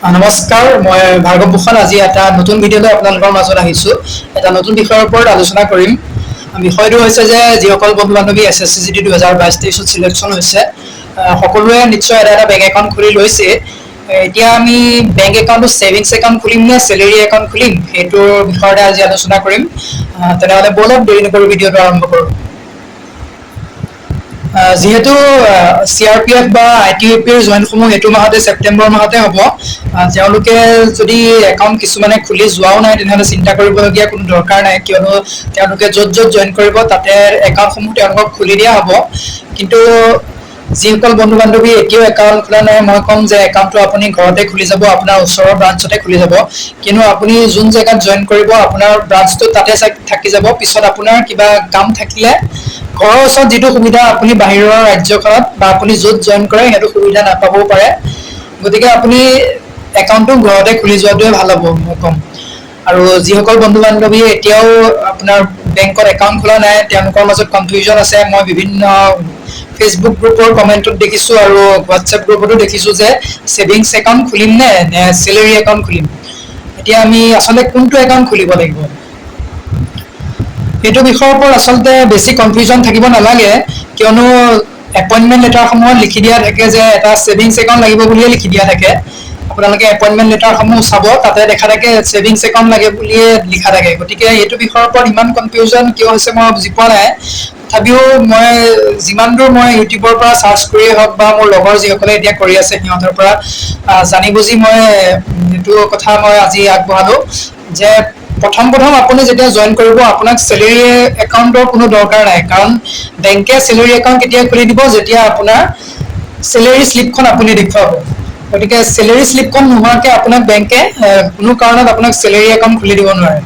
নমস্কাৰ, মই ভাৰ্গৱ ভূষণ। আজি এটা নতুন ভিডিঅ'লৈ আপোনালোকৰ মাজত আহিছোঁ। এটা নতুন বিষয়ৰ ওপৰত আলোচনা কৰিম। বিষয়টো হৈছে যে যিসকল বন্ধু বান্ধৱী SSCGD 2022-23 চিলেকশ্যন হৈছে, সকলোৱে নিশ্চয় এটা বেংক একাউণ্ট খুলি লৈছে। এতিয়া আমি বেংক একাউণ্টটো ছেভিংছ একাউণ্ট খুলিম নে চেলেৰী একাউণ্ট খুলিম, সেইটোৰ বিষয়তে আজি আলোচনা কৰিম। তেনেহ'লে ব'লক দেৰি নকৰি ভিডিঅ'টো আৰম্ভ কৰোঁ। যিহেতু CRPF বা ITBPৰ জইনসমূহ এইটো মাহতে ছেপ্টেম্বৰ মাহতে হ'ব, তেওঁলোকে যদি একাউণ্ট কিছুমানে খুলি যোৱাও নাই তেনেহ'লে চিন্তা কৰিবলগীয়া কোনো দৰকাৰ নাই, কিয়নো তেওঁলোকে য'ত য'ত জইন কৰিব তাতে একাউণ্টসমূহ তেওঁলোকক খুলি দিয়া হ'ব। কিন্তু যিসকল বন্ধু বান্ধৱী এতিয়াও একাউণ্ট খোলা নাই, মই ক'ম যে একাউণ্টটো আপুনি ঘৰতে খুলি যাব, আপোনাৰ ওচৰৰ ব্ৰাঞ্চতে খুলি যাব। কিন্তু আপুনি যোন জেগাত জইন কৰিব আপোনাৰ ব্ৰাঞ্চটো তাতে থাকি যাব। পিছত আপোনাৰ কিবা কাম থাকিলে ঘৰৰ ওচৰত যিটো সুবিধা আপুনি বাহিৰৰ ৰাজ্যখনত বা আপুনি য'ত জইন কৰে সেইটো সুবিধা নাপাবও পাৰে। গতিকে আপুনি একাউণ্টটো ঘৰতে খুলি যোৱাটোৱে ভাল হ'ব মই ক'ম। আৰু যিসকল বন্ধু বান্ধৱী এতিয়াও আপোনাৰ বেংকত একাউণ্ট খোলা নাই, তেওঁলোকৰ মাজত কনফিউজন আছে। মই বিভিন্ন ফেচবুক গ্ৰুপৰ কমেণ্টত দেখিছোঁ আৰু হোৱাটছএপ গ্ৰুপতো দেখিছোঁ যে ছেভিংছ একাউণ্ট খুলিম নে চেলেৰী একাউণ্ট খুলিম। এতিয়া আমি আচলতে কোনটো একাউণ্ট খুলিব লাগিব, সেইটো বিষয়ৰ ওপৰত আচলতে বেছি কনফিউজন থাকিব নালাগে, কিয়নো এপইণ্টমেণ্ট লেটাৰসমূহত লিখি দিয়া থাকে যে এটা ছেভিংছ একাউণ্ট লাগিব বুলিয়ে লিখি দিয়া থাকে। আপোনালোকে এপইণ্টমেণ্ট লেটাৰসমূহ চাব, তাতে দেখা থাকে ছেভিংছ একাউণ্ট লাগে বুলিয়ে লিখা থাকে। গতিকে এইটো বিষয়ৰ ওপৰত ইমান কনফিউজন কিয় হৈছে মই বুজি পোৱা নাই। তথাপিও মই যিমান দূৰ মই ইউটিউবৰ পৰা চাৰ্চ কৰিয়ে হওক বা মোৰ লগৰ যিসকলে এতিয়া কৰি আছে সিহঁতৰ পৰা জানি বুজি মই এইটো কথা মই আজি আগবঢ়ালোঁ যে প্ৰথম আপুনি যেতিয়া জইন কৰিব আপোনাক চেলেৰী একাউণ্টৰ কোনো দৰকাৰ নাই, কাৰণ বেংকে চেলেৰী একাউণ্ট কেতিয়া খুলি দিব যেতিয়া আপোনাৰ চেলেৰী শ্লিপখন আপুনি দেখুৱাব। গতিকে চেলেৰী শ্লিপখন নোহোৱাকৈ আপোনাক বেংকে কোনো কাৰণত আপোনাক চেলেৰী একাউণ্ট খুলি দিব নোৱাৰে।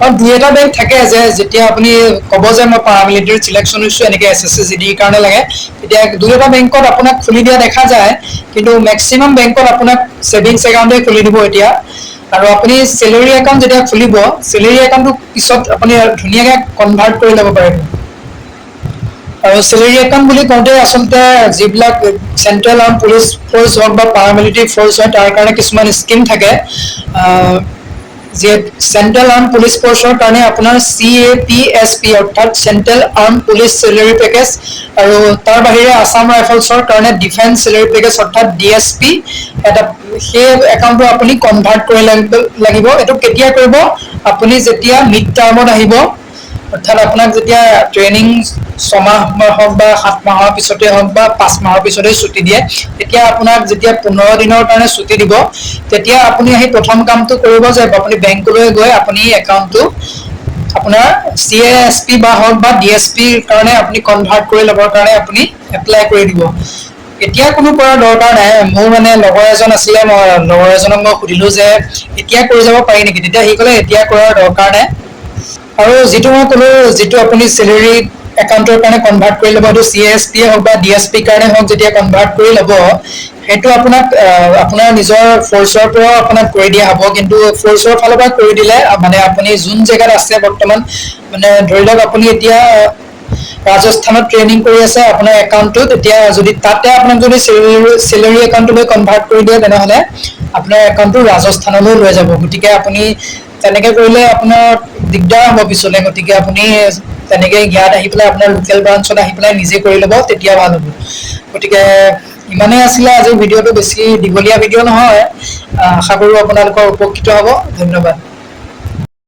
আৰু দুই এটা বেংক থাকে যে যেতিয়া আপুনি ক'ব যে মই পাৰামিলিটাৰীত চিলেকশ্যন হৈছোঁ, এনেকৈ SSCGDৰ কাৰণে লাগে, তেতিয়া দুই এটা বেংকত আপোনাক খুলি দিয়া দেখা যায়। কিন্তু মেক্সিমাম বেংকত আপোনাক ছেভিংছ একাউণ্টে খুলি দিব এতিয়া। আৰু আপুনি চেলেৰী একাউণ্ট যেতিয়া খুলিব, চেলেৰী একাউণ্টটো পিছত আপুনি ধুনীয়াকৈ কনভাৰ্ট কৰি ল'ব পাৰিব। আৰু চেলেৰী একাউণ্ট বুলি কওঁতে আচলতে যিবিলাক চেণ্ট্ৰেল আৰ্ম পুলিচ ফ'ৰ্চ হওক বা পাৰামিলিটাৰী ফ'ৰ্চ হয় তাৰ কাৰণে কিছুমান স্কিম থাকে। চেণ্ট্ৰেল আৰ্ম পুলিচ ফ'ৰ্চৰ কাৰণে আপোনাৰ CAPSP অৰ্থাৎ central arm police salary package, আৰু তাৰ বাহিৰে আছাম ৰাইফলছৰ কাৰণে ডিফেন্স চেলেৰী পেকেজ অৰ্থাৎ DSP এটা, সেই একাউণ্টটো আপুনি কনভাৰ্ট কৰি লাগিব। এইটো কেতিয়া কৰিব, আপুনি যেতিয়া মিড টাৰ্মত আহিব, অৰ্থাৎ আপোনাক যেতিয়া ট্ৰেইনিং 6 মাহ হওক বা 7 মাহৰ পিছতে হওক বা 5 মাহৰ পিছতে ছুটি দিয়ে, তেতিয়া আপোনাক যেতিয়া 15 দিনৰ কাৰণে ছুটি দিব, তেতিয়া আপুনি আহি প্ৰথম কামটো কৰিব যে আপুনি বেংকলৈ গৈ আপুনি একাউণ্টটো আপোনাৰ CASP বা হওক বা DSPৰ কাৰণে আপুনি কনভাৰ্ট কৰি ল'বৰ কাৰণে আপুনি এপ্লাই কৰি দিব। এতিয়া কোনো কৰাৰ দৰকাৰ নাই। মোৰ মানে লগৰ এজন আছিলে, মই লগৰ এজনক মই সুধিলোঁ যে এতিয়া কৰি যাব পাৰি নেকি, তেতিয়া সি ক'লে এতিয়া কৰাৰ দৰকাৰ নাই। আৰু যিটো মই ক'লোঁ, যিটো আপুনি চেলেৰী একাউণ্টৰ কাৰণে কনভাৰ্ট কৰি ল'ব, সেইটো CASP হওক বা DSPৰ কাৰণে হওক, যেতিয়া কনভাৰ্ট কৰি ল'ব সেইটো আপোনাক আপোনাৰ নিজৰ ফ'ৰ্চৰ পৰাও আপোনাক কৰি দিয়া হ'ব। কিন্তু ফ'ৰ্চৰ ফালৰ পৰা কৰি দিলে মানে আপুনি যোন জেগাত আছে বৰ্তমান, মানে ধৰি লওক আপুনি এতিয়া ৰাজস্থানত ট্ৰেইনিং কৰি আছে আপোনাৰ একাউণ্টটো, তেতিয়া যদি তাতে আপোনাক যদি চেলেৰী একাউণ্টলৈ কনভাৰ্ট কৰি দিয়ে তেনেহ'লে আপোনাৰ একাউণ্টটো ৰাজস্থানলৈ লৈ যাব। গতিকে আপুনি তেনেকৈ কৰিলে আপোনাৰ দিগদাৰ হ'ব পিছলৈ। গতিকে আপুনি তেনেকৈ ইয়াত আহি পেলাই আপোনাৰ লোকেল ব্ৰাঞ্চত আহি পেলাই নিজে কৰি ল'ব, তেতিয়া ভাল হ'ব। গতিকে ইমানেই আছিলে আজিৰ ভিডিঅ'টো, বেছি দীঘলীয়া ভিডিঅ' নহয়। আশা কৰোঁ আপোনালোকৰ উপকৃত হ'ব। ধন্যবাদ।